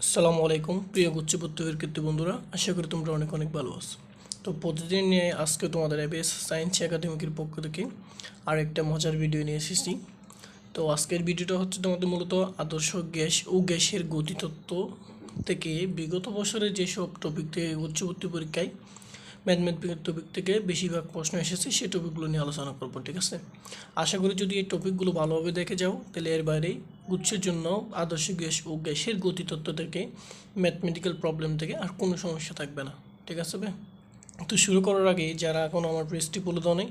আসসালামু আলাইকুম প্রিয় গুচ্ছবুত্ত শিক্ষার্থী বন্ধুরা, আশা করি তোমরা অনেক অনেক ভালো আছো। তো প্রতিদিন নিয়ে আজকে তোমাদের এবিএস সায়েন্স একাডেমিকের পক্ষ থেকে আর একটা মজার ভিডিও নিয়ে এসেছি। তো আজকের ভিডিওটা হচ্ছে তোমাদের মূলত আদর্শ গ্যাস ও গ্যাসের গতিতত্ত্ব থেকে বিগত বছরে যেসব টপিক থেকে উচ্চবর্তী পরীক্ষায় ম্যাথমেটিক্যাল টপিক থেকে বেশিরভাগ প্রশ্ন এসেছে সেই টপিকগুলো নিয়ে আলোচনা করবো, ঠিক আছে। আশা করি যদি এই টপিকগুলো ভালোভাবে দেখে যাও তাহলে এর বাইরে গুচ্ছের জন্য আদর্শ গ্যাস ও গ্যাসের গতিতত্ত্ব থেকে ম্যাথমেটিক্যাল প্রবলেম থেকে আর কোনো সমস্যা থাকবে না, ঠিক আছে ভাই। তো শুরু করার আগে যারা এখন আমার পেজটি ফলো দাও নেই,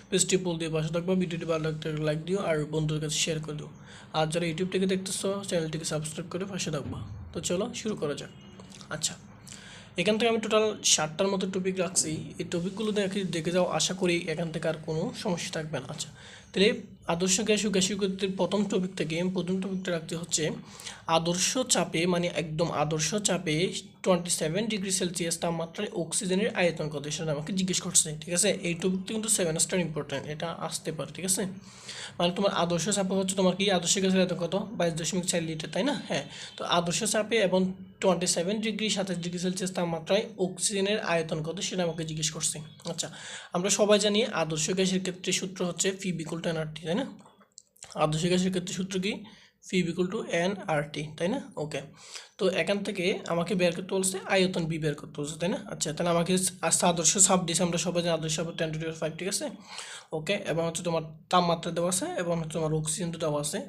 পেজটি ফলো দিয়ে পাশে থাকবা, ভিডিওটি ভালো লাগলে লাইক দিও আর বন্ধুদের কাছে শেয়ার করে দিও। আর যারা ইউটিউব থেকে দেখতেছো চ্যানেলটিকে সাবস্ক্রাইব করে পাশে থাকবা। তো চলো শুরু করা যাক। আচ্ছা, এখান থেকে আমি টোটাল 60টার মতো টপিক রাখছি। এই টপিকগুলো দেখে যাও, আশা করি এখান থেকে আর কোনো সমস্যা থাকবে না। আচ্ছা, তাহলে আদর্শ গ্যাস ও গ্যাসীয় গতির প্রথম টপিকটা রাখতে হচ্ছে আদর্শ চাপে, মানে একদম আদর্শ চাপে 27 ডিগ্রি সেলসিয়াস তাপমাত্রায় অক্সিজেনের আয়তন কত, সেটা আমাকে জিজ্ঞেস করছে, ঠিক আছে। এই টপিকটা কিন্তু 7 স্টার ইম্পর্টেন্ট, এটা আসতে পারে, ঠিক আছে। মানে তোমার আদর্শ চাপে হচ্ছে তোমার কি আদর্শ গ্যাসের আয়তন কত, 22.4 লিটার, তাই না? হ্যাঁ, তো আদর্শ চাপে এবং 27 ডিগ্রি 27 ডিগ্রি সেলসিয়াস তাপমাত্রায় অক্সিজেনের আয়তন কত সেটা আমাকে জিজ্ঞেস করছে। আচ্ছা, আমরা সবাই জানি আদর্শ গ্যাসের ক্ষেত্রে সূত্র হচ্ছে ফি বিকুল টু এনআরটি, তাই না? আদর্শ গ্যাসের ক্ষেত্রে সূত্র কি? ফি বিকুল টু এনআরটি, তাই না? ওকে, তো এখান থেকে আমাকে বের করতে বলছে আয়তন বি বের করতে বলছে, তাই না? আচ্ছা, তাহলে আমাকে আদর্শ চাপ দিয়েছে, আমরা সবাই জানি আদর্শ চাপ 10⁵, ঠিক আছে। ওকে, এবং হচ্ছে তোমার তাপমাত্রা দেওয়া আছে এবং হচ্ছে তোমার অক্সিজেন দেওয়া আছে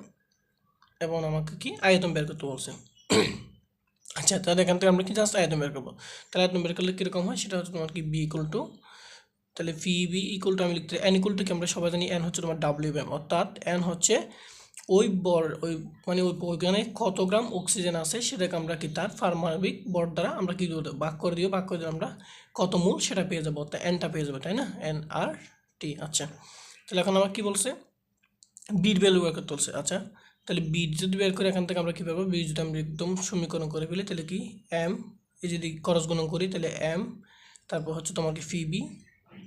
এবং আমাকে কি আয়তন বের করতে বলছে। আচ্ছা, তাহলে এখান থেকে আমরা কি জাস্ট আয়তন বের করবো। তাহলে আয়তন বের করলে কীরকম হয় সেটা হচ্ছে তোমার কি বি ইকুয়াল টু, তাহলে ফি বি ইকুয়াল টু আমি লিখতে এন ইকুয়াল টু কি আমরা সবাই জানি এন হচ্ছে তোমার ডাব্লিউ এম, অর্থাৎ এন হচ্ছে ওই মানে ওইখানে কত গ্রাম অক্সিজেন আছে সেটাকে আমরা কি তার পারমাণবিক ভর দ্বারা আমরা কি ভাগ করে দিই আমরা কত মোল সেটা পেয়ে যাবো, অর্থাৎ এনটা পেয়ে যাবো, তাই না? এন আর টি। আচ্ছা, তাহলে এখন আমার কি বলছে বির ভ্যালু বের করতে বলছে। আচ্ছা, তাহলে বির যদি বের করে এখান থেকে আমরা কী পাবো, বির যদি আমরা একদম সমীকরণ করে ফেলি তাহলে কি এম, এই যদি খরচ গুণন করি তাহলে এম, তারপর হচ্ছে তোমার কি ফি বি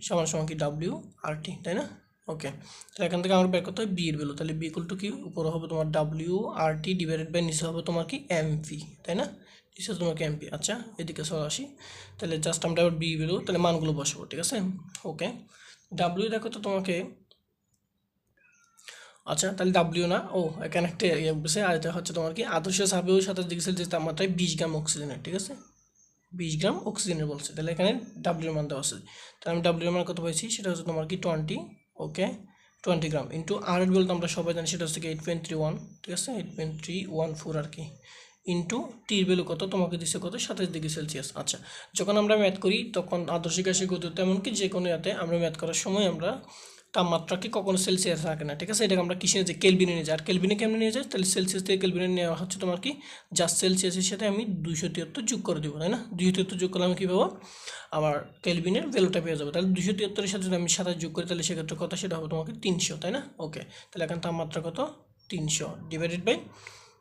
সমান সমান কি ডাব্লিউ আর টি, তাই না? ওকে, তাহলে এখান থেকে আমরা বের করতে হবে বি এর ভ্যালু, তাহলে বি ইকুয়াল টু কি উপরে হবে তোমার ডাব্লিউ আর টি ডিভাইডেড বাই নিচে হবে তোমার কি এম পি, তাই না? নিচে তোমার কি এমপি। আচ্ছা, এদিকে চলে আসি, তাহলে জাস্ট আমরা এবার বি ভ্যালু তাহলে মানগুলো বসাবো, ঠিক আছে। ওকে, ডাব্লিউ দেখো তো তোমাকে, আচ্ছা তাহলে ডাব্লিউ না, ও এখানে একটা ইয়ে বসে, আর এটা হচ্ছে তোমার কি আদর্শ চাপেও 27 ডিগ্রি সেলসিয়াস তাপমাত্রায় 20 গ্রাম অক্সিজেনের, ঠিক আছে, 20 গ্রাম অক্সিজেনের বলছে। তাহলে এখানে ডাব্লিউ মান দেওয়া আছে, তাহলে আমি ডাব্লিউ মান কত পাইছি সেটা হচ্ছে তোমার কি 20, ওকে, 20 গ্রাম ইন্টু আর এর বলতে আমরা সবাই জানি সেটা হচ্ছে কি 8.31, ঠিক আছে, 8.314 আর কি, ইন্টু টির ভ্যালু কত তোমাকে দিচ্ছে কত 27 ডিগ্রি সেলসিয়াস। আচ্ছা, যখন আমরা ম্যাথ করি তখন আদর্শ গ্যাসের গতিতে এমনকি যে কোনো ইয়াতে আমরা ম্যাথ করার সময় আমরা তাপমাত্রাকে কখনো সেলসিয়াস রাখে না, ঠিক আছে। এটাকে আমরা কিসে যে কেলভিনে নিয়ে যাই, আর কেলভিনে কেমনে নিয়ে যাই, তাহলে সেলসিয়াস থেকে কেলভিনে নেওয়া হচ্ছে তোমার কি জাস্ট সেলসিয়াসের সাথে আমি 273 যোগ করে দেবো, তাই না? 273 যোগ করলে আমি কী পাবো, আমার কেলভিনের ভ্যালুটা পেয়ে যাবো। তাহলে 273-এর সাথে যদি আমি 27 যোগ করি তাহলে সেক্ষেত্রে কত, সেটা হবে তোমাকে 300, তাই না? ওকে, তাহলে এখন তাপমাত্রা কত 300 ডিভাইডেড বাই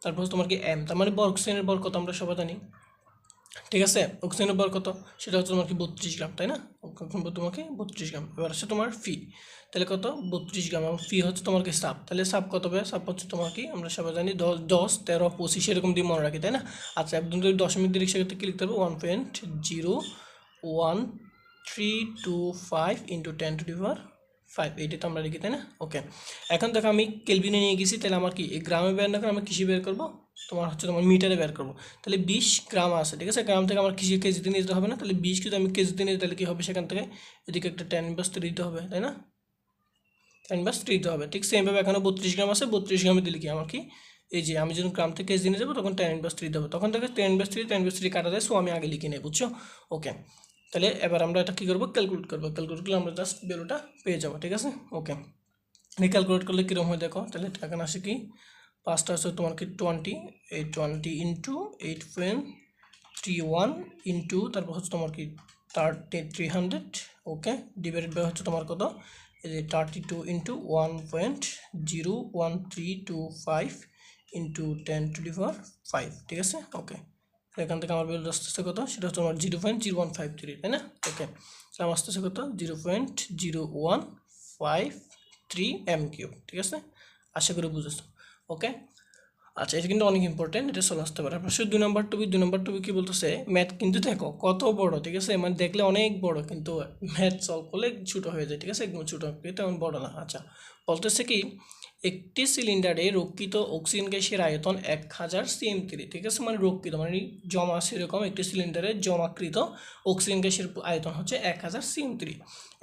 তারপর তোমার কি এম, তার মানে অক্সিজেনের ভর কত আমরা সবাই জানি, ঠিক আছে। অক্সিজেনের ভর কত সেটা হচ্ছে তোমার কি 32 গ্রাম, তাই না? তোমাকে 32 গ্রাম। এবার হচ্ছে তোমার ফি, তাহলে কত 32 গ্রাম, এবং ফি হচ্ছে তোমার কি সাপ, তাহলে সাপ কত হবে, সাপ হচ্ছে তোমার কি আমরা সবাই জানি 10, 10, 13, 25 এরকম দিয়ে মনে রাখি, তাই না? আচ্ছা, একদম যদি দশমিক দিয়ে সেক্ষেত্রে কি লিখতে হবে 1.01325 ইন্টু 10⁵, এইটা তো আমরা লিখি, তাই না? ওকে, এখন দেখো আমি কেলভিনে নিয়ে গেছি, তাহলে আমার কি এই গ্রামে বের না করে আমি কৃষি বের করবো, তোমার হচ্ছে তোমার মিটারে বের করবো। তাহলে 20 গ্রাম আছে, ঠিক আছে, গ্রাম থেকে আমার কৃষি কেজিতে নিয়ে যেতে হবে না, তাহলে 20 যদি আমি কেজিতে নিই তাহলে কী হবে, সেখান থেকে এদিকে একটা 10/3 দিতে হবে, তাই না? 10/3 দিতে হবে। ঠিক সেমভাবে এখানে 32 গ্রাম আছে, 32 গ্রামে দিলে কি আমার কি এই যে আমি যখন গ্রাম থেকে কেজি নিয়ে যাবো তখন 10/3 দেবো, তখন থেকে 10/3 কাটা যায়, সো আমি আগে লিখে নেই, বুঝছো? ওকে, তাহলে এবার আমরা এটা কী করবো, ক্যালকুলেট করলে আমরা জাস্ট ভ্যালুটা পেয়ে যাবো, ঠিক আছে। ওকে, ক্যালকুলেট করলে কীরকম হয় দেখো, তাহলে এখানে আসে কি পাঁচটা হচ্ছে তোমার কি 20, এই 20 ইন্টু 8.31 ইন্টু তারপর হচ্ছে তোমার কি 300, ওকে, ডিভাইডেড বাই হচ্ছে তোমার কত এই যে 32 ইন্টু 1.01325 ইন্টু 10⁵, ঠিক আছে। ওকে, এখান থেকে আমার বেল আসতেছে কত, সেটা হচ্ছে আমার 0.0153, তাই না? ওকে, আমার আসতেছে কত 0.0153 m কিউব, ঠিক আছে, আশা করি বুঝেছো। ওকে, আচ্ছা, এটা কিন্তু অনেক ইম্পর্টেন্ট, এটা চলে আসতে পারে প্রশ্ন। 2 নম্বর টপিক কি বলতেছে, ম্যাথ কিন্তু দেখো কত বড়, ঠিক আছে, মানে দেখলে অনেক বড়, কিন্তু ম্যাথ সলভ করলে ছোট হয়ে যায়, ঠিক আছে, একদম ছোট, তেমন বড় না। আচ্ছা, বলতেছে কি, একটি সিলিন্ডারে রক্ষিত অক্সিজেন গ্যাসের আয়তন 1000 cm3, ঠিক আছে, মানে রক্ষিত মানে জমা, সেরকম একটি সিলিন্ডারে জমাকৃত অক্সিজেন গ্যাসের আয়তন হচ্ছে 1000 cm3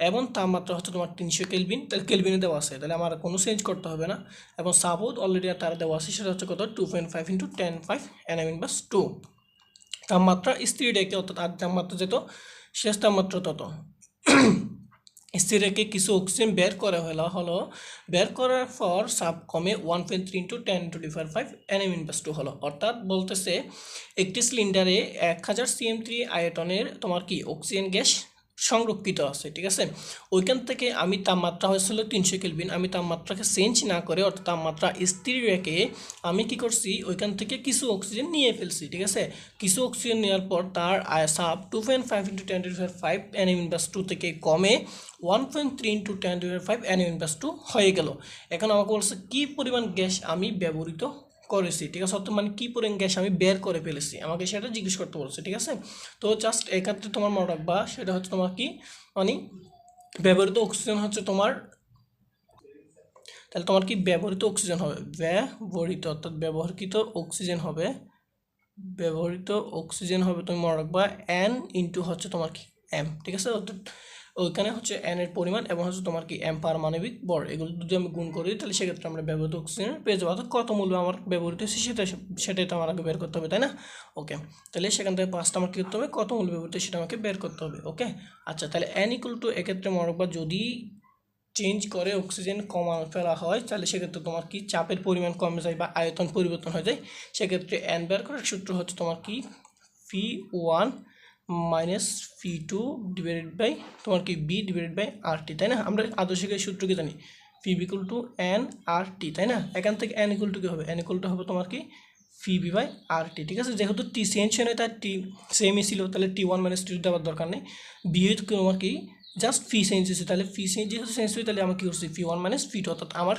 এবং তাপমাত্রা হচ্ছে তোমার 300 কেলভিন। তাহলে কেলভিনে দেওয়া আছে, তাহলে আমার কোনো চেঞ্জ করতে হবে না। এবং সাপোজ অলরেডি তার দেওয়া আছে, সেটা হচ্ছে কত, 2.5 × 10⁵ Nm/2। তাপমাত্রা স্থির রেখে, অর্থাৎ আর তাপমাত্রা যত, শেষ তাপমাত্রা তত স্থির রেখে কিছু অক্সিজেন বের করার পর চাপ কমে 1.3 × 10⁵ Nm/2 হলো। অর্থাৎ বলতেছে একটি সিলিন্ডারে 1000 cm3 আয়তনের তোমার কি অক্সিজেন গ্যাস সংরক্ষিত আছে, ঠিক আছে। ওইখান থেকে আমি তাপমাত্রা হয়েছিল 300 কেলভিন, আমি তাপমাত্রাকে চেঞ্জ না করে, অর্থাৎ তাপমাত্রা স্থির রেখে আমি কি করছি, ওইখান থেকে কিছু অক্সিজেন নিয়ে ফেলছি, ঠিক আছে। কিছু অক্সিজেন নেওয়ার পর তার চাপ 2.5 × 10⁵ Nm/2 থেকে কমে 1.3 × 10⁵ Nm/2 হয়ে গেল। এখন আমাকে বলছে কি পরিমাণ গ্যাস আমি ব্যবহৃত করেছি, ঠিক আছে, অর্থাৎ মানে কি পরিমাণ গ্যাস আমি বের করে ফেলেছি, আমাকে সেটা জিজ্ঞেস করতে বলছে, ঠিক আছে। তো জাস্ট এক্ষেত্রে তোমার মনে রাখবা, সেটা হচ্ছে তোমার কি, মানে ব্যবহৃত অক্সিজেন হচ্ছে তোমার, তাহলে তোমার কি ব্যবহৃত অক্সিজেন হবে, অর্থাৎ ব্যবহৃত অক্সিজেন হবে তুমি মনে রাখবা N ইন্টু হচ্ছে তোমার কি M, ঠিক আছে। অর্থাৎ ওইখানে হচ্ছে N এর পরিমাণ এবং হচ্ছে তোমার কি M পারমাণবিক ভর, এগুলো যদি আমি গুণ করি তাহলে সেক্ষেত্রে আমরা ব্যবহৃত অক্সিজেন পেয়ে যাবো। অর্থাৎ কত মূল্য আমার ব্যবহৃত হচ্ছে সেটাই তো আমার আগে বের করতে হবে, তাই না। ওকে, তাহলে সেখান থেকে 5টা আমার কী করতে হবে, কত মূল্য ব্যবহৃত সেটা আমাকে বের করতে হবে। ওকে, আচ্ছা, তাহলে N = এক্ষেত্রে মনে রাখবা যদি চেঞ্জ করে অক্সিজেন কমানো ফেলা হয়, তাহলে সেক্ষেত্রে তোমার কি চাপের পরিমাণ কমে যায় বা আয়তন পরিবর্তন হয়ে যায়। সেক্ষেত্রে N বের করার সূত্র হচ্ছে তোমার কি P1 - P2 ডিভাইডেড বাই তোমার কি B ডিভাইডেড বাই RT, তাই না। আমরা আদর্শ গ্যাসের সূত্র কি জানি, P = nRT, তাই না। এখান থেকে N = কি হবে, N = হবে তোমার কি Pb/RT, ঠিক আছে। যেহেতু T চেঞ্জ হয় না, তার T সেমই ছিল, তাহলে T1 - T2 দেওয়ার দরকার নেই। B তোমার কি জাস্ট ফি চেঞ্জ হয়েছে, তাহলে ফি চেঞ্জ যেহেতু চেঞ্জ হয়েছে, তাহলে আমি কী করছি P1 - P2, অর্থাৎ আমার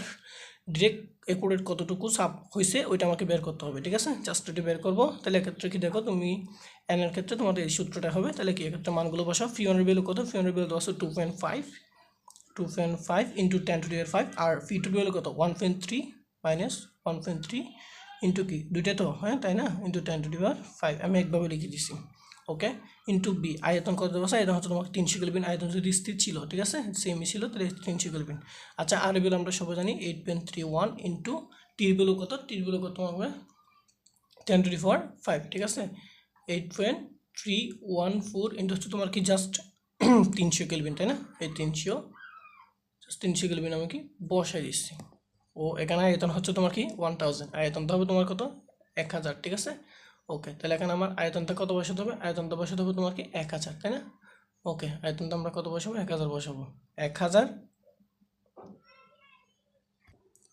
ডিরেক্ট একুরেট কতটুকু চাপ হয়েছে ওইটা আমাকে বের করতে হবে, ঠিক আছে। জাস্ট ওইটা বের করবো। তাহলে এক্ষেত্রে কি দেখো তুমি, N এর ক্ষেত্রে তোমাদের এই সূত্রটা হবে। তাহলে কি এক্ষেত্রে মানগুলো বসাও, P1 এর ভ্যালু কত, P1 এর ভ্যালু দেওয়া আছে 2.5 × 10⁵, আর P2 এর ভ্যালু কত 1.3 - 1.3 ইন্টু কি দুইটা তো, হ্যাঁ তাই না, ইন্টু 10⁵, আমি একভাবে লিখে দিছি। ওকে, ইন্টু বি, আয়তন কত দেওয়া আছে, আয়তন হচ্ছে তোমার 300 কেলভিন, আয়তন যদি স্থির ছিল, ঠিক আছে, সেমই ছিল, তাহলে 300 কেলভিন। আচ্ছা, আর এর ভ্যালু আমরা সবাই জানি 8.31 ইন্টু টির ভ্যালু কত, হবে 10⁵, ঠিক আছে, 8.314 ইন্টু হচ্ছে তোমার কি জাস্ট 300 কেলভিন, তাই না। এই 300 কেলভিন আমি কি বসাই দিচ্ছি। ও এখানে আয়তন হচ্ছে তোমার কি 1000, আয়তনটা হবে তোমার কত 1000, ঠিক আছে। ওকে, তাহলে এখানে আমার আয়তনটা কত বসাতে হবে, আয়তনটা বসাতে হবে তোমার কি 1000, তাই না। ওকে, আয়তনটা আমরা কত বসাবো, 1000 বসাবো। 1000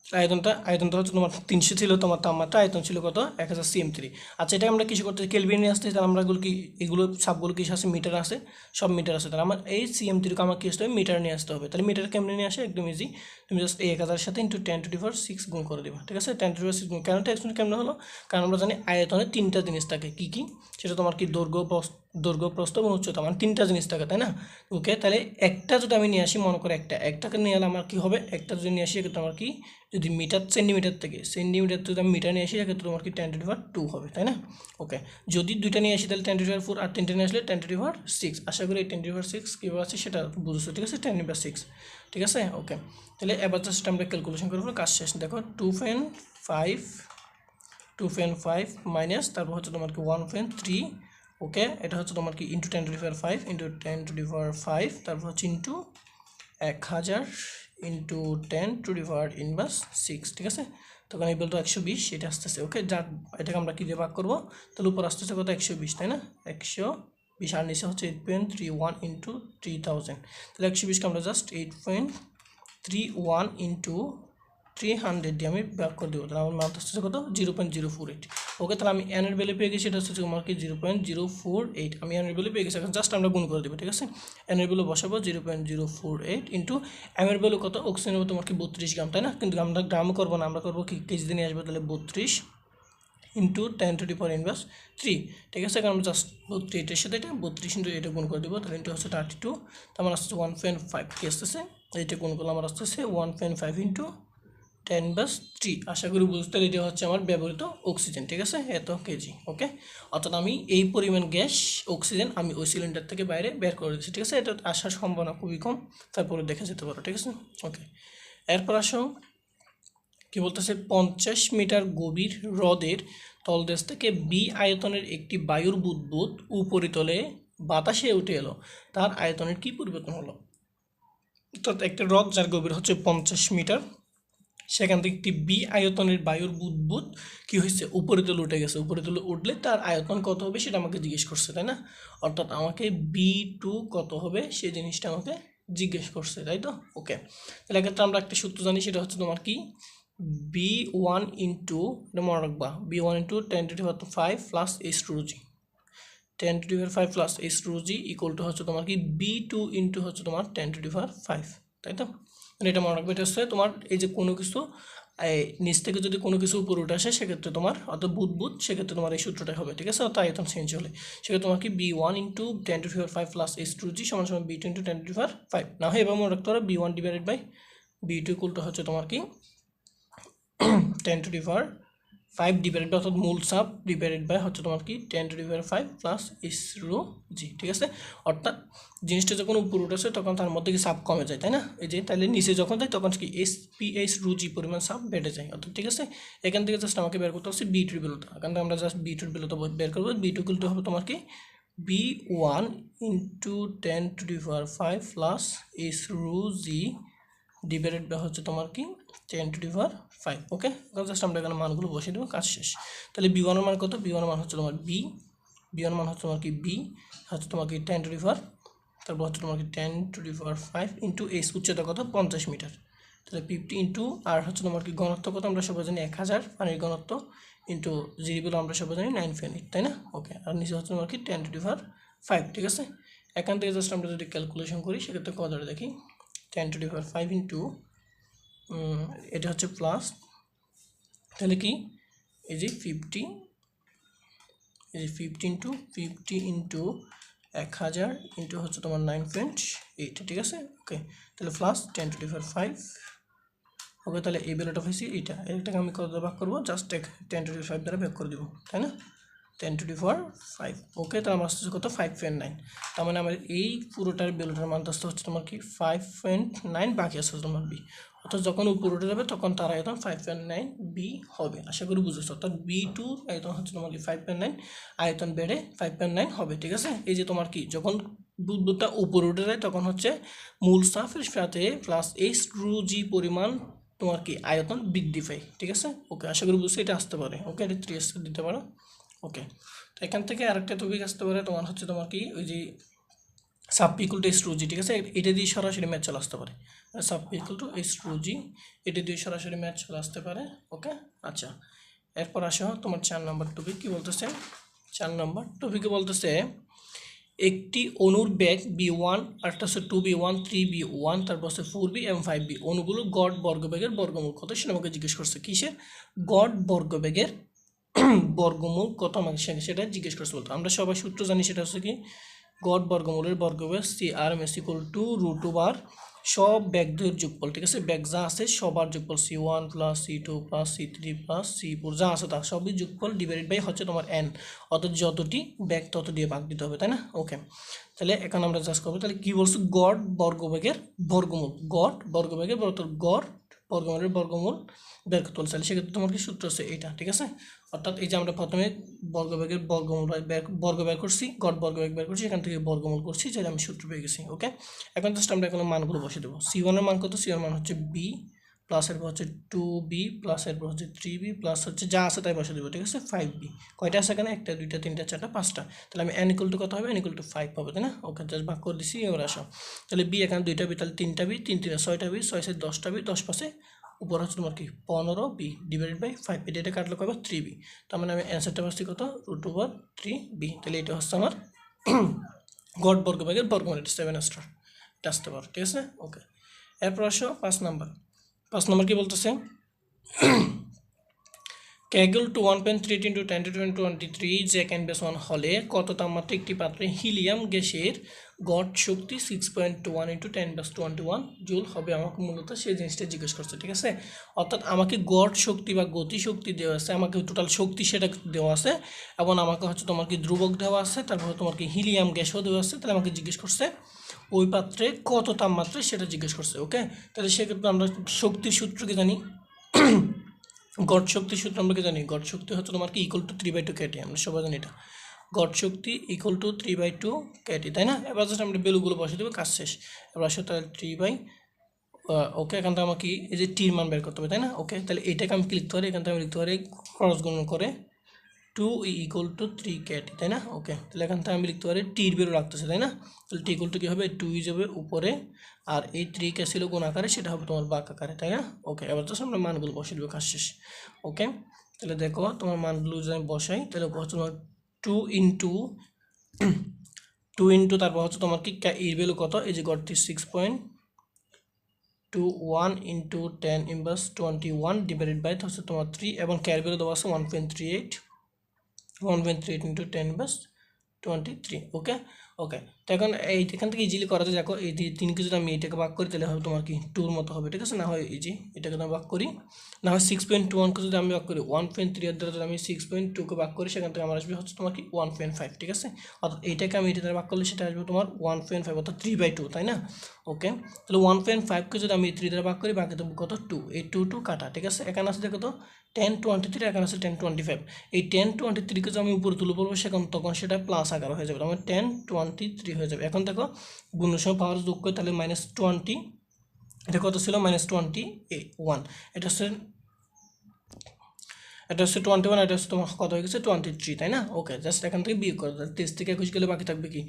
আয়তনটা হচ্ছে তোমার 300 ছিল তোমার তাপমাত্রা, আয়তন ছিল কত 1000 cm3। আচ্ছা, এটা আমরা কিছু করতে কেলভিন নিয়ে আসতে, তাহলে আমরা এগুলো সবগুলো কিছু আছে, মিটার আছে, সব মিটার আছে, তাহলে আমার এই cm3কে আমার কি আসতে হবে, মিটার নিয়ে আসতে হবে। তাহলে মিটার কেমনে নিয়ে আসে, একদম ইজি, তুমি জাস্ট এই 1000 সাথে ইন্টু 10⁶ গুণ করে দেবা, ঠিক আছে। 10⁶ গুণ, কেন কেমন হলো, কারণ আমরা জানি আয়তনে 3টা জিনিস থাকে, কি কি, সেটা তোমার কি দৈর্ঘ্য প্রস্থ এবং উচ্চতা, মানে 3টা জিনিস থাকে, তাই না। ওকে, তাহলে একটা যদি আমি নিয়ে আসি, মনে করে একটাকে নিয়ে এলে আমার কি হবে, একটা যদি নিয়ে আসি এক্ষেত্রে আমার কি, যদি সেন্টিমিটার যদি আমি মিটার নিয়ে আসি, সেক্ষেত্রে তোমার কি 10⁵2 হবে, তাই না। ওকে, যদি দুইটা নিয়ে আসি তাহলে 10⁵4, আর 3টা নিয়ে আসলে 10⁵6। আশা করি এই 10⁵6 কীভাবে আছে সেটা বুঝেছো, ঠিক আছে, 10⁵6, ঠিক আছে। ওকে, তাহলে এবার জাস্ট আমরা ক্যালকুলেশন করবো, কাজ শেষ। দেখো 2.5 মাইনাস, তারপর হচ্ছে তোমার কি 1.3, ওকে, এটা হচ্ছে তোমার কি ইন্টু 10⁵5 ইন্টু 10⁵5, তারপর হচ্ছে ইন্টু 1000 ইন্টু 10⁻⁻6, ঠিক আছে। তখন এই বলতো 120, এটা আসতেছে। ওকে, যার এটাকে আমরা কী দিয়ে ভাগ করবো, তাহলে উপর আসতেছে কত 120, তাই না, 120, আর নিচে হচ্ছে 8.31 ইন্টু 3000, তাহলে 120কে আমরা জাস্ট 8.31 ইন্টু 300 দিয়ে আমি ভাগ করে দেবো, তাহলে আমার মান আসতেছে কত 0.048। ওকে, তাহলে আমি এন এর ভ্যালু পেয়ে গেছি, এটা হচ্ছে তোমার কি 0.048, আমি এন এর ভ্যালু পেয়ে গেছি। এখন জাস্ট আমরা গুণ করে দেবো, ঠিক আছে। এন এর ভ্যালু বসাবো 0.048 ইন্টু এম এর ভ্যালু কত, অক্সিজেন হবে তোমার কি 32 গ্রাম, তাই না, কিন্তু আমরা গ্রাম করবো না, আমরা করবো কি কেজি দিয়ে নিয়ে আসবো, তাহলে 32 ইন্টু 10⁻³ ঠিক আছে, কারণ জাস্ট 32 এটার সাথে এটা 32 ইন্টু এটা গুণ করে দেবো, তাহলে ইন্টু হচ্ছে 32, তো আমার আসছে 1.5 কি আসতেছে, এইটা গুণ করলে আমার আসতেছে 1.5 ইন্টু 10⁻³ আশা করি বুঝতে, এটা হচ্ছে আমার ব্যবহৃত অক্সিজেন, ঠিক আছে, এত কেজি। ওকে, অর্থাৎ আমি এই পরিমাণ গ্যাস অক্সিজেন আমি ওই সিলিন্ডার থেকে বাইরে বের করে দিচ্ছি, ঠিক আছে, এটা আসার সম্ভাবনা খুবই কম, তারপরে দেখে যেতে পারো, ঠিক আছে। ওকে, এরপর আসো কি বলতেছে, 50 মিটার গভীর হ্রদের তলদেশ থেকে বি আয়তনের একটি বায়ুর বুদবুদ উপরিতলে বাতাসে উঠে এলো, তার আয়তনের কি পরিবর্তন হলো। অর্থাৎ একটা হ্রদ যার গভীর হচ্ছে 50 মিটার, সেখান থেকে একটি বি আয়তনের বায়ুর বুদবুদ কি হয়েছে, উপরে তুলে উঠে গেছে, উপরে তুলে উঠলে তার আয়তন কত হবে সেটা আমাকে জিজ্ঞেস করছে, তাই না, অর্থাৎ আমাকে B2 কত হবে সেই জিনিসটা আমাকে জিজ্ঞেস করছে, তাই তো। ওকে, তাহলে এক্ষেত্রে আমরা একটা সূত্র জানি, সেটা হচ্ছে তোমার কি B1 ইন্টু, এটা মনে রাখবা, B1 into 10⁵ plus H2G, 10⁵ plus H2G equal to হচ্ছে তোমার কি B2 ইন্টু হচ্ছে তোমার 10⁵, তাই তো। মানে এটা মনে রাখবে, এটা হচ্ছে তোমার এই যে কোনো কিছু নিচ থেকে যদি কোনো কিছু উপরে উঠে আসে সেক্ষেত্রে তোমার অর্থাৎ বুদবুদ, সেক্ষেত্রে তোমার এই সূত্রটাই হবে, ঠিক আছে, অর্থাৎ আয়তন চেঞ্জ হলে সেক্ষেত্রে তোমার কি B1 ইন্টু 10⁵ প্লাস H2G সমান সমান B2 ইন্টু 10⁵, না হয় এবার মনে রাখতে পারো B1 divided by B2 equal to হচ্ছে তোমার কি 10⁵ ডিভাইডেড বাই, অর্থাৎ মূল চাপ ডিভাইডেড বাই হচ্ছে তোমার কি 10⁵ প্লাস H⁻G, ঠিক আছে, অর্থাৎ জিনিসটা যখন উপরে উঠেছে তখন তার মধ্যে কি চাপ কমে যায়, তাই না, এই যে তাহলে নিচে যখন যায় তখন কি H⁻G পরিমাণ চাপ বেড়ে যায়, অর্থাৎ ঠিক আছে, এখান থেকে জাস্ট আমাকে বের করতে হচ্ছে B2 ভ্যালুটা, এখান থেকে আমরা জাস্ট B2 ভ্যালুটা বের করবো, B2 ভ্যালুটা হবে তোমার কি B1 into 10⁵ plus H⁻G divided by হচ্ছে তোমার কি 10⁵। ওকে, জাস্ট আমরা এখানে মানগুলো বসিয়ে দেবো, কাজ শেষ। তাহলে B1 এর মান কত, B1 এর মান হচ্ছে তোমার B1 এর মান হচ্ছে তোমার কি B হচ্ছে তোমার কি 10⁵, তারপর হচ্ছে তোমার কি 10⁵ ইন্টু H উচ্চতা কত 50 মিটার, তাহলে 50 ইন্টু আর হচ্ছে তোমার কি ঘনত্ব কত আমরা সবাই জানি 1000 পানির ঘনত্ব ইন্টু জিবি আমরা সবাই জানি 9 তাই না। ওকে, আর নিচে হচ্ছে তোমার কি 10⁵, ঠিক আছে, এখান থেকে জাস্ট আমরা যদি ক্যালকুলেশন করি সেক্ষেত্রে কতটা দেখি, 10⁵ ইন্টু এটা হচ্ছে প্লাস, তাহলে কি এই যে 50, এই যে 50 ইন্টু 1000 ইন্টু হচ্ছে তোমার 9.8, ঠিক আছে। ওকে, তাহলে প্লাস 10⁵। ওকে, তাহলে এই ভ্যালুটা হয়েছে এটাকে আমি কত ভাগ করবো, জাস্ট 10⁵ দ্বারা ভাগ করে দেবো, তাই না, 10⁵। ওকে, তাহলে আমার আসছে কত 5.9, তার মানে আমার এই পুরোটার ভ্যালুটার মান আসতে হচ্ছে তোমার কি 5.9, বাকি আসছে তোমার B, অর্থাৎ যখন উপরে উঠে যাবে তখন তার আয়তন 5.9 B হবে, আশা করি বুঝেছো, অর্থাৎ B2 আয়তন হচ্ছে তোমার কি 5.9, আয়তন বেড়ে 5.9 হবে, ঠিক আছে। এই যে তোমার কি যখন বুদবুদটা উপরে উঠে যায় তখন হচ্ছে মূল চাপের সাথে প্লাস H⁻G পরিমাণ তোমার কি আয়তন বৃদ্ধি পায়, ঠিক আছে। ওকে, আশা করি বুঝতে এটা আসতে পারে। ওকে, এটা 3S দিতে পারো। ওকে, তো এখান থেকে আরেকটা টপিক আসতে পারে তোমার হচ্ছে তোমার কি ওই যে সাব ইকুয়াল টু H⁻G, ঠিক আছে, এটা দিয়ে সরাসরি ম্যাচ চলে আসতে পারে, সাব ইকুয়াল টু H⁻G এটা দিয়ে সরাসরি ম্যাচ চলে আসতে পারে। ওকে, আচ্ছা, এরপর আসো তোমার 4 নম্বর টপিক কি বলতেছে, 4 নম্বর টপিকে বলতেছে একটি অণুর বেগ B1, আরেকটা হচ্ছে 2B1, 3B1, তারপর হচ্ছে 4B এবং 5B, অণুগুলো গড় বর্গবেগের বর্গমূল কত সেটা আমাকে জিজ্ঞেস করছে, কিসের গড় বর্গবেগের বর্গমূল কত আমাকে সেটা জিজ্ঞেস করছে। বলতো আমরা সবাই সূত্র জানি, সেটা হচ্ছে কি গড় বর্গমূলের বর্গবেগ CRMS ইকুয়াল টু √2 সব ব্যাগদের যোগফল, ঠিক আছে, ব্যাগ যা আছে সবার যোগফল C1 plus C2 plus C3 plus C4 যা আছে তার সবই যোগফল ডিভাইডেড বাই হচ্ছে তোমার n, অর্থাৎ যতটি ব্যাগ তত দিয়ে ভাগ দিতে হবে, তাই না। ওকে, তাহলে এখন আমরা জাস্ট করবো, তাহলে কি বলছো গড় বর্গবেগের বর্গমূল, গড় বর্গবেগের গড় বর্গমূলের বর্গমূল বের করতে বলছে, তাহলে সেক্ষেত্রে তোমার কি সূত্র আছে এইটা, ঠিক আছে, অর্থাৎ এই যে আমরা প্রথমে বর্গবেগের বর্গমূল বর্গ বের করছি, গড় বর্গবেগ বের করছি, এখান থেকে বর্গমূল করছি, যেটা আমি সূত্র পেয়ে গেছি। ওকে, এখন জাস্ট আমরা এখন মানগুলো বসে দেবো। C1 এর মান কত, C1 এর মান হচ্ছে B প্লাস এরপর হচ্ছে 2B প্লাস এরপর হচ্ছে 3B প্লাস হচ্ছে যা আছে তাই বসে দেবো, ঠিক আছে, 5B, কয়টা আছে এখানে 1টা 2টা 3টা 4টা 5টা, তাহলে আমি n ইকুয়াল টু কত হবে, n ইকুয়াল টু 5 পাবো, তাই না। ওকে, জাস্ট ভাগ করে দিছি, এবার আসো, তাহলে B এখানে 2টা B, তাহলে 3টা B, 3 3 6টা B, 6 6 10টা B, 10 5 উপর হচ্ছে তোমার কি 15B ডিভাইডেড বাই 5, এটা কাটলে কবে 3B, তার মানে আমি অ্যান্সারটা পাচ্ছি কত √3B, তাহলে এটা হচ্ছে আমার গড় বর্গবেগের বর্গমূল, 7 স্টার, এটা আসতে পারো, ঠিক আছে। ওকে, এরপর আসো 5 নম্বর কি বলতেছে k equal to 1.3 into 10⁻23 J K and base 1 হলে কত তাপমাত্রা একটি পাত্রে হিলিয়াম গ্যাসের গড় শক্তি 6.1 ইন্টু 10⁻21 জুল হবে? আমাকে মূলত সেই জিনিসটা জিজ্ঞেস করছে, ঠিক আছে। অর্থাৎ আমাকে গড় শক্তি বা গতি শক্তি দেওয়া আছে, আমাকে টোটাল শক্তি সেটা দেওয়া আছে, এবং আমাকে হচ্ছে তোমার কি ধ্রুবক দেওয়া আছে, তারপর তোমার কি হিলিয়াম গ্যাসও দেওয়া আছে। তাহলে আমাকে জিজ্ঞেস করছে ওই পাত্রে কত তাপমাত্রা সেটা জিজ্ঞেস করছে। ওকে, তাহলে সেক্ষেত্রে আমরা শক্তির সূত্র কি জানি? গড় শক্তির সূত্র আমরা কি জানি? গড় শক্তি হচ্ছে তোমার কি ইকুয়াল টু 3/2 কেটি, আমরা সবাই জানি এটা। গড় শক্তি ইকুয়াল টু 3/2 কেটি, তাই না? এবার জাস্ট আমরা ভ্যালুগুলো বসিয়ে দেবো, কাজ শেষ। এবার আসলে তাহলে 3 ওকে, এখান থেকে আমাকে এই যে টির মান বের করতে হবে, তাই না? ওকে, তাহলে এটাকে আমি লিখতে পারি, এখান থেকে আমি লিখতে পারি ক্রস গুণন করে 2 ইকুয়াল টু 3 কেটি, তাই না? ওকে, তাহলে এখান থেকে আমি লিখতে পারি টির বেরো রাখতেছে, তাই না? তাহলে টি ইকুয়াল টু কী হবে? 2 যাবে উপরে, আর এই 3 কে ছিল গুণ আকারে, সেটা হবে তোমার বাঁক আকারে, তাই না? ওকে, এবার জাস্ট আমরা মানগুলো বসিয়ে দেবো, কাজ শেষ। ওকে, তাহলে দেখো তোমার মানগুলো যদি আমি বসাই, তাহলে হচ্ছে তোমার 2 ইন্টু তারপর হচ্ছে তোমার কি এর ভ্যালু কত? এই যে গড়টি 6.21 ইন্টু 10⁻21 ডিভাইডেড বাই হচ্ছে তোমার 3, এবং ক্যার ভ্যালু দেওয়া আছে 1.38 ইন্টু 10⁻23। ওকে ওকে, তো এখন এখান থেকে ইজিলি করা যায়। দেখো এই 3কে যদি আমি এইটাকে ভাগ করি, তাহলে হবে তোমার কি 2-র মতো হবে, ঠিক আছে? না হয় ইজি এটাকে যদি ভাগ করি, না হয় 6.21কে যদি আমি ভাগ করি 1.3 এর দ্বারা যদি আমি 6.2কে ভাগ করি, সেখান থেকে আমার আসবে হচ্ছে তোমার কি 1.5, ঠিক আছে? অর্থাৎ এইটাকে আমি এটা দ্বারা ভাগ করলে সেটা আসবে তোমার 1.5, অর্থাৎ 3/2, তাই না? ওকে, তাহলে 1.5কে যদি আমি 3 দ্বারা ভাগ করি, বাকি দেবো কত? 2। এই 2 কাটা, ঠিক আছে? এখানে আছে দেখো তো 1023, এখানে আছে 1025। এই 1023কে যদি আমি উপরে তুলে পড়বো, তখন সেটা প্লাস আকার হয়ে যাবে, আমার 1023 হয়ে যাবে। এখন দেখো গুণের সময় পাওয়ার যোগ করে, তাহলে -20, এটা কত ছিল? -21। এটা হচ্ছে 21, এটা হচ্ছে তোমার কত হয়ে গেছে? 23, তাই না? ওকে, জাস্ট এখান থেকে বিয়োগ করো, 23 থেকে 21 গেলে বাকি থাকবে কি?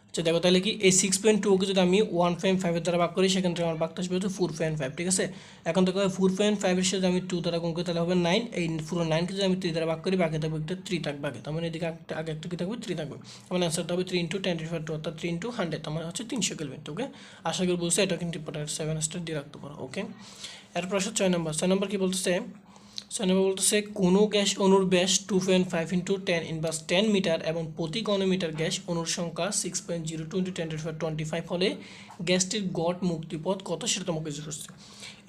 আচ্ছা দেখো, তাহলে কি এই 6.2কে যদি আমি 1.5 দ্বারা ভাগ করি, সেখান থেকে আমার ভাগটা আসবে হচ্ছে 4.5, ঠিক আছে? এখন দেখো 4.5 এর সাথে আমি 2 দ্বারা গুণ করি, তাহলে হবে 9। এই পুরো 9কে যদি আমি 3 দ্বারা ভাগ করি, বাকি থাকবে একটা 3 থাকবে আগে, তার মানে এদিকে আগে একটা কি থাকবে? 3 থাকবে। আমার অ্যান্সারটা হবে 3 × 10⁻², অর্থাৎ 3 × 100, তার মানে হচ্ছে 300 কেলভিন। ওকে, আশা করি বুঝছে, এটা কিন্তু ইম্পর্টেন্ট, 7 স্টার দিয়ে রাখতে পারো। ওকে, এরপর আসলে 6 নম্বর কি বলতেছে? 6 নম্বর বলতেছে কোনো গ্যাস অণুর ব্যাস 2.5 × 10⁻10 মিটার এবং প্রতি ঘনমিটার গ্যাস অণুর সংখ্যা 6.02 × 10⁻25 হলে গ্যাসটির গড় মুক্তিপথ কত, সেটা তোমাকে জিজ্ঞেস করছে।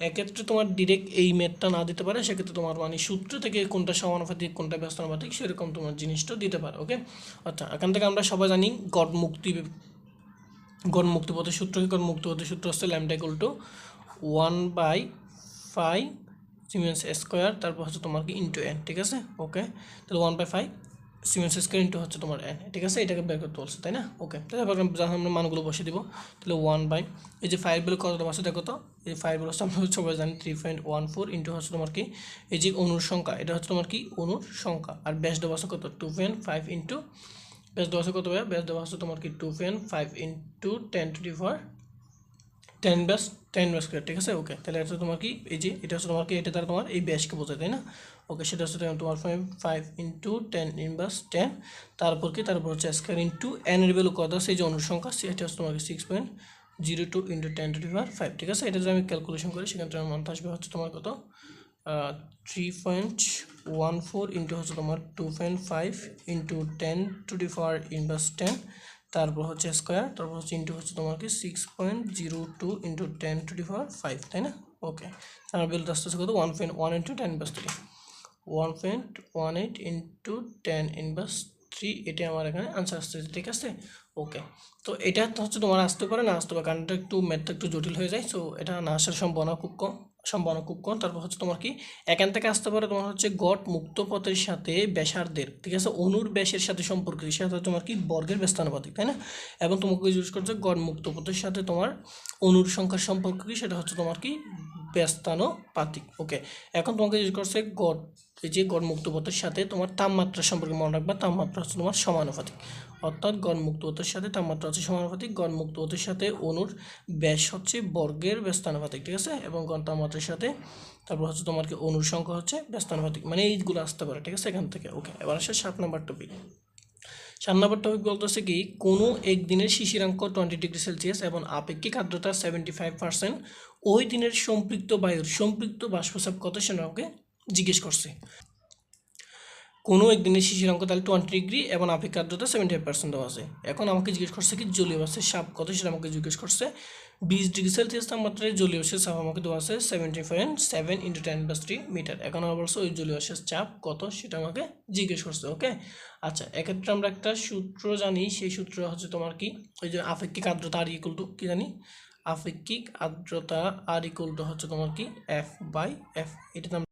এক্ষেত্রে তোমার ডিরেক্ট এই ম্যাথটা না দিতে পারে, সেক্ষেত্রে তোমার মানে সূত্র থেকে কোনটা সমানুপাতিক কোনটা ব্যস্তানুপাতিক সেরকম তোমার জিনিসটা দিতে পারে। ওকে, আচ্ছা, এখান থেকে আমরা সবাই জানি গড় মুক্তিপথের সূত্র কি? গড় মুক্তিপথের সূত্র হচ্ছে lambda equal to 1/5 siemens square, তারপর হচ্ছে তোমার কি ইন্টু এন, ঠিক আছে? ওকে, তাহলে 1/5 সিমেন্স স্কোয়ার ইন্টু হচ্ছে তোমার এন, ঠিক আছে? এটাকে বের করতে বলছে, তাই না? ওকে, তাহলে এবার আমরা মানগুলো বসিয়ে দিব। তাহলে 1/, এই যে 5 বেলো কত আছে দেখো তো, এই 5 বেলো আমরা সবাই জানি 3.14 ইন্টু হচ্ছে তোমার কি এই যে অণুর সংখ্যা, এটা হচ্ছে তোমার কি অণুর সংখ্যা, আর ব্যাস দেওয়া আছে কত? 2.5 ইন্টু ব্যাস দেওয়া আছে কত? ব্যাস দেওয়া আছে তোমার কি 2.5 ইন্টু 10 স্কোয়ার, ঠিক আছে? ওকে, তাহলে এটা তোমার কি এই যে এটা হচ্ছে তোমার কি এটা দ্বারা তোমার এই ব্যাসকে বোঝায়, তাই না? ওকে, সেটা হচ্ছে তোমার 5 ইন্টু 10⁻10, তারপর কি তারপর হচ্ছে স্কোয়ার ইন্টু এন এর ভ্যালু কত আছে? এই যে অনুসংখ্যা, সেটা হচ্ছে তোমার 6.02 ইন্টু 10⁵, ঠিক আছে? এটা যদি আমি ক্যালকুলেশন করি, সেখানে তোমার মানটা আসবে হচ্ছে তোমার কত? 3.14 ইন্টু হচ্ছে তোমার 2.5 ইন্টু 10⁻10, তারপর হচ্ছে স্কোয়ার, তারপর হচ্ছে ইন্টু হচ্ছে তোমার কি 6.02 ইন্টু 10⁵, তাই না? ওকে, আমার বিল আসতে কত? 1.1 ইন্টু 10⁻3, 1.18 ইন্টু 10⁻3, এটা আমার এখানে আনসার আসতেছে, ঠিক আছে? ওকে, তো এটা হচ্ছে তোমার আসতে পারে, না আসতে পারে, কারণ এটা একটু ম্যাথটা একটু জটিল হয়ে যায়, সো এটা না আসার সম্ভাবনা খুব কম। তারপর হচ্ছে তোমার কি এখান থেকে আসতে পারে তোমার হচ্ছে গড় মুক্ত পথের সাথে ব্যাসার্ধের, ঠিক আছে, অণুর ব্যাসের সাথে সম্পর্কিত, সেটা তোমার কি বর্গের ব্যস্তানুপাতিক, তাই না? এবং তোমাকে ইউজ করছে গড় মুক্ত পথের সাথে তোমার অণুর সংখ্যার সম্পর্ক কি, সেটা হচ্ছে তোমার কি ব্যস্তানুপাতিক। ওকে, এখন তোমাকে ইউজ করছে গড়, এই যে গড় মুক্ত পথের সাথে তোমার তাপমাত্রার সম্পর্কে মনে রাখবা, তাপমাত্রা হচ্ছে তোমার সমানুপাতিক, অর্থাৎ গড় মুক্ত পথের সাথে তাপমাত্রা হচ্ছে সমানুপাতিক, গড় মুক্ত পথের সাথে অণুর ব্যাস হচ্ছে বর্গের ব্যস্তানুপাতিক, ঠিক আছে? এবং গড় তাপমাত্রার সাথে তারপর হচ্ছে তোমার কি অণুর সংখ্যা হচ্ছে ব্যস্তানুপাতিক, মানে এইগুলো আসতে পারে, ঠিক আছে? এখান থেকে। ওকে, এবার আসে 7 নম্বর টপিক। 7 নম্বর টপিক বলতেছে কি কোনো একদিনের শিশিরাঙ্ক 20°C এবং আপেক্ষিক আর্দ্রতা 75%, ওই দিনের সম্পৃক্ত বায়ুর সম্পৃক্ত বাষ্পচাপ কত সেটা আমাকে জিজ্ঞেস করছে। কোনো একদিনের শিশিরাঙ্ক তাহলে 20 ডিগ্রি এবং আপেক্ষিক আর্দ্রতা 75% দেওয়া আছে। এখন আমাকে জিজ্ঞেস করছে কি জলীয় বাষ্পের চাপ কত, সেটা আমাকে জিজ্ঞেস করছে। 20 ডিগ্রি সেলসিয়াস তাপমাত্রায় জলীয় বাষ্পের চাপ আমাকে দেওয়া আছে 70.7 × 10⁻³ মিটার। এখন আমার বলছে ওই জলীয় বাষ্পের চাপ কত সেটা আমাকে জিজ্ঞেস করছে। ওকে, আচ্ছা, এক্ষেত্রে আমরা একটা সূত্র জানি, সেই সূত্র হচ্ছে তোমার কি, ওই যে আপেক্ষিক আর্দ্রতা আর ইকুয়াল টু কি জানি, আপেক্ষিক আর্দ্রতা আর ইকুয়াল টু হচ্ছে তোমার কি F/F। এটা